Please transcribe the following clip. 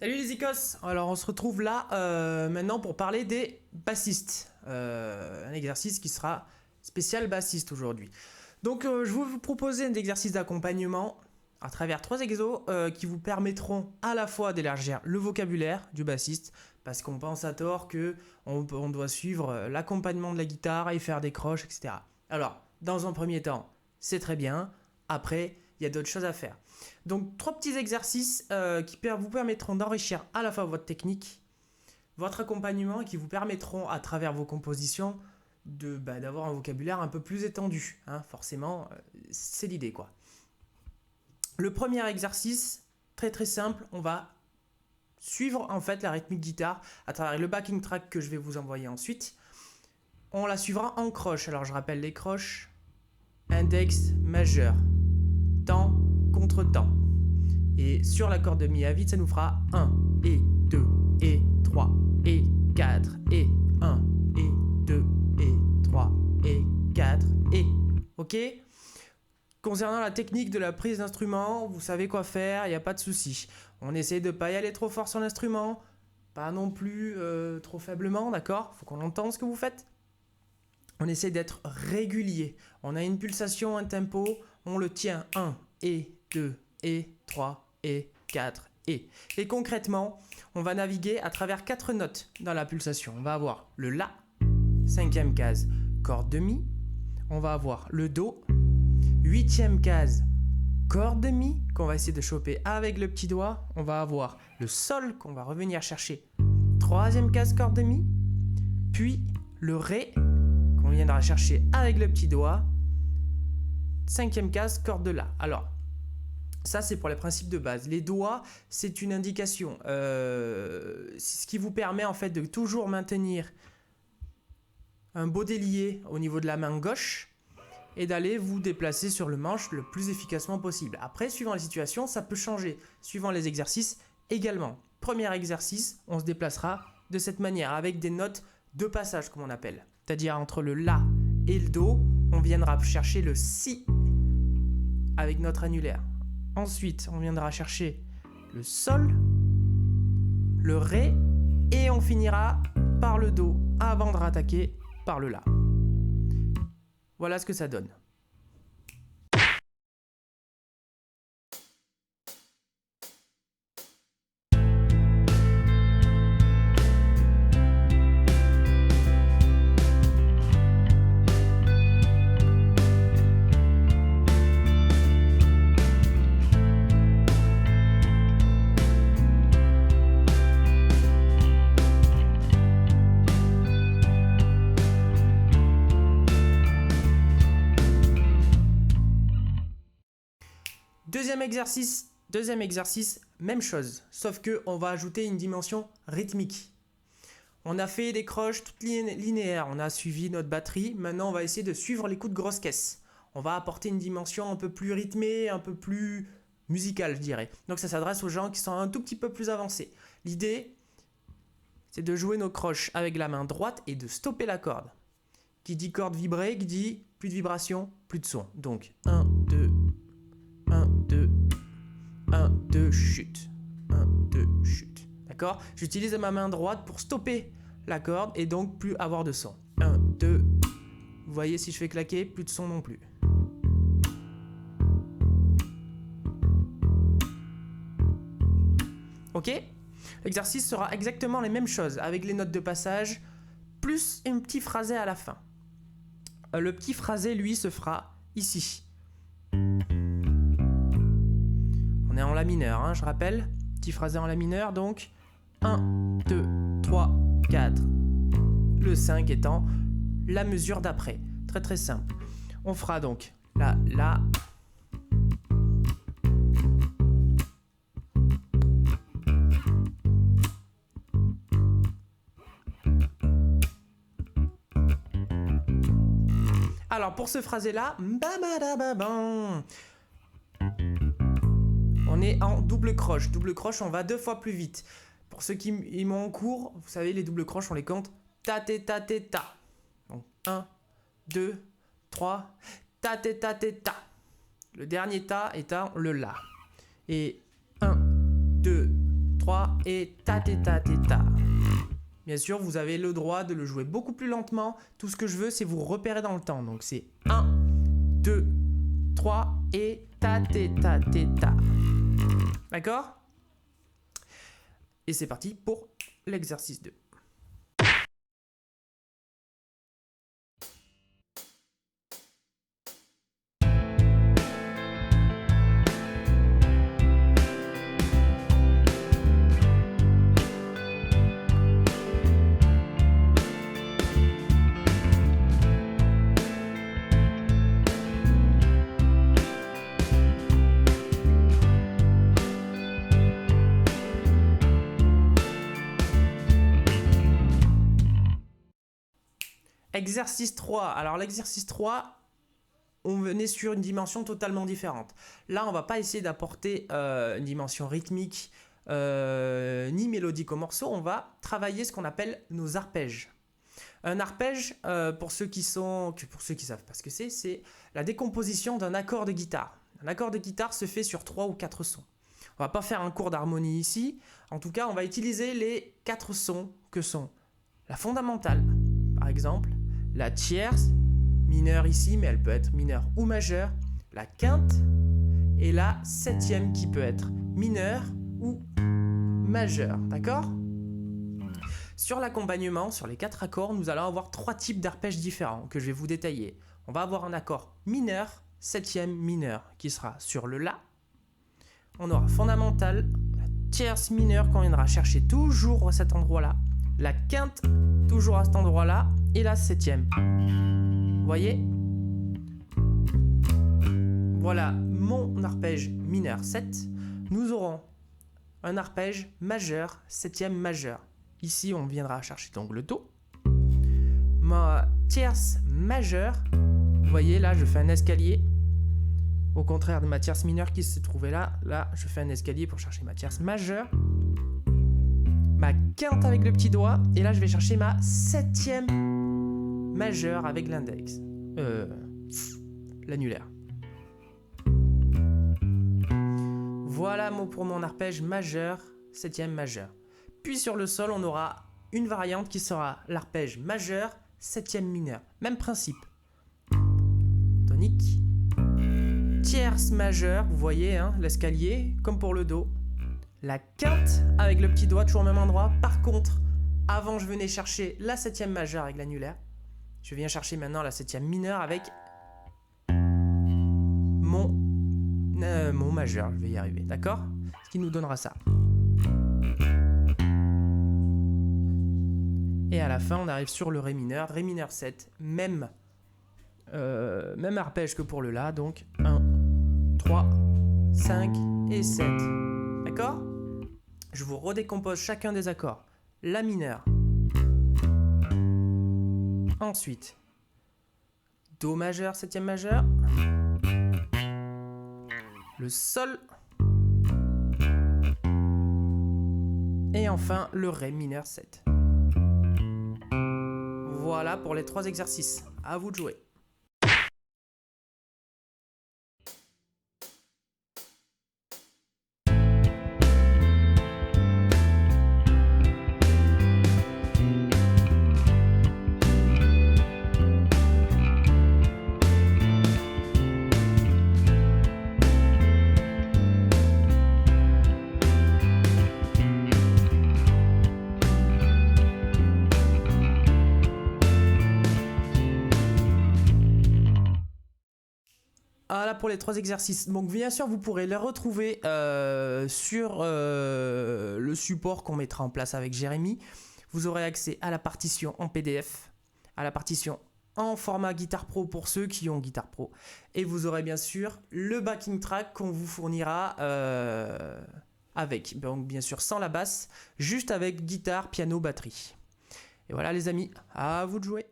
Salut les Icos. Alors on se retrouve là maintenant pour parler des bassistes. Un exercice qui sera spécial bassiste aujourd'hui. Donc je vais vous proposer un exercice d'accompagnement à travers 3 exos qui vous permettront à la fois d'élargir le vocabulaire du bassiste, parce qu'on pense à tort que on doit suivre l'accompagnement de la guitare et faire des croches, etc. Alors, dans un premier temps, c'est très bien. Après, il y a d'autres choses à faire. Donc, 3 petits exercices qui vous permettront d'enrichir à la fois votre technique, votre accompagnement, et qui vous permettront, à travers vos compositions, d'avoir un vocabulaire un peu plus étendu. Hein. Forcément, c'est l'idée, quoi. Le premier exercice, très très simple, on va suivre en fait la rythmique guitare à travers le backing track que je vais vous envoyer ensuite. On la suivra en croche. Alors, je rappelle les croches. Index majeur. Temps contre temps. Et sur la corde de mi à vide, ça nous fera 1 et 2 et 3 et 4 et 1 et 2 et 3 et 4 et... Ok ? Concernant la technique de la prise d'instrument, vous savez quoi faire, il n'y a pas de souci. On essaie de ne pas y aller trop fort sur l'instrument, pas non plus trop faiblement, d'accord ? Faut qu'on entende ce que vous faites. On essaie d'être régulier. On a une pulsation, un tempo, on le tient 1 et 2 et 3 et 4 et. Et concrètement, on va naviguer à travers 4 notes dans la pulsation. On va avoir le La, 5e case, corde de Mi. On va avoir le Do, 8e case, corde de Mi, qu'on va essayer de choper avec le petit doigt. On va avoir le Sol, qu'on va revenir chercher, 3e case, corde de Mi. Puis le Ré, qu'on viendra chercher avec le petit doigt, 5e case, corde de La. Alors, ça c'est pour les principes de base. Les doigts, c'est une indication. C'est ce qui vous permet en fait de toujours maintenir un beau délié au niveau de la main gauche et d'aller vous déplacer sur le manche le plus efficacement possible. Après, suivant les situations, ça peut changer. Suivant les exercices également. Premier exercice, on se déplacera de cette manière, avec des notes de passage, comme on appelle. C'est-à-dire entre le La et le Do, on viendra chercher le Si avec notre annulaire. Ensuite, on viendra chercher le Sol, le Ré, et on finira par le Do avant de rattaquer par le La. Voilà ce que ça donne. Deuxième exercice, même chose, sauf qu'on va ajouter une dimension rythmique. On a fait des croches toutes linéaires, on a suivi notre batterie, maintenant on va essayer de suivre les coups de grosse caisse. On va apporter une dimension un peu plus rythmée, un peu plus musicale, je dirais. Donc ça s'adresse aux gens qui sont un tout petit peu plus avancés. L'idée, c'est de jouer nos croches avec la main droite et de stopper la corde. Qui dit corde vibrée, qui dit plus de vibration, plus de son. Donc 1, 2, 1, 2, 1, 2, chute. 1, 2, chute. D'accord ? J'utilise ma main droite pour stopper la corde et donc plus avoir de son. 1, 2. Vous voyez, si je fais claquer, plus de son non plus. Ok ? L'exercice sera exactement les mêmes choses avec les notes de passage plus un petit phrasé à la fin. Le petit phrasé, lui, se fera ici. On est en La mineur, hein, je rappelle. Petit phrasé en La mineur, donc 1, 2, 3, 4. Le 5 étant la mesure d'après. Très très simple. On fera donc La. Alors pour ce phrasé-là, on est en double croche. Double croche, on va 2 fois plus vite. Pour ceux qui m'ont en cours, vous savez, les doubles croches, on les compte ta, ta, ta, ta, ta. Donc 1, 2, 3, ta, ta, ta, ta, ta. Le dernier ta étant le La. Et 1, 2, 3 et ta, ta, ta, ta, ta. Bien sûr, vous avez le droit de le jouer beaucoup plus lentement. Tout ce que je veux, c'est vous repérer dans le temps. Donc c'est 1, 2, 3 et ta, ta, ta, ta, ta. D'accord? Et c'est parti pour l'exercice 2. Exercice 3. Alors l'exercice 3, on venait sur une dimension totalement différente. Là, on va pas essayer d'apporter une dimension rythmique ni mélodique au morceau. On va travailler ce qu'on appelle nos arpèges. Un arpège, pour ceux qui savent pas ce que c'est la décomposition d'un accord de guitare. Un accord de guitare se fait sur 3 ou 4 sons. On va pas faire un cours d'harmonie ici. En tout cas, on va utiliser les 4 sons que sont la fondamentale, par exemple, la tierce, mineure ici, mais elle peut être mineure ou majeure, la quinte et la septième qui peut être mineure ou majeure, d'accord? Sur l'accompagnement, sur les 4 accords, nous allons avoir 3 types d'arpèges différents que je vais vous détailler. On va avoir un accord mineur, septième mineur, qui sera sur le La. On aura fondamental, la tierce mineure qu'on viendra chercher toujours à cet endroit-là, la quinte toujours à cet endroit-là, et la septième. Vous voyez? Voilà mon arpège mineur 7. Nous aurons un arpège majeur, septième majeur. Ici, on viendra chercher donc le Do. Ma tierce majeure, vous voyez là, je fais un escalier. Au contraire de ma tierce mineure qui se trouvait là, là, je fais un escalier pour chercher ma tierce majeure. Ma quinte avec le petit doigt, et là je vais chercher ma septième majeure avec l'index, l'annulaire. Voilà pour mon arpège majeur, septième majeur. Puis sur le sol, on aura une variante qui sera l'arpège majeur, septième mineur. Même principe. Tonique. Tierce majeure, vous voyez hein, l'escalier, comme pour le Do. La quinte avec le petit doigt toujours au même endroit. Par contre, avant je venais chercher la septième majeure avec l'annulaire. Je viens chercher maintenant la septième mineure avec mon majeur. Je vais y arriver, d'accord? Ce qui nous donnera ça. Et à la fin, on arrive sur le Ré mineur 7. Même arpège que pour le La. Donc 1, 3, 5 et 7. D'accord? Je vous redécompose chacun des accords. La mineure. Ensuite, Do majeur, septième majeur. Le Sol. Et enfin, le Ré mineur 7. Voilà pour les 3 exercices. À vous de jouer. Voilà pour les 3 exercices. Donc bien sûr, vous pourrez les retrouver sur le support qu'on mettra en place avec Jérémy. Vous aurez accès à la partition en PDF, à la partition en format Guitar Pro pour ceux qui ont Guitar Pro. Et vous aurez bien sûr le backing track qu'on vous fournira avec. Donc bien sûr sans la basse, juste avec guitare, piano, batterie. Et voilà les amis, à vous de jouer.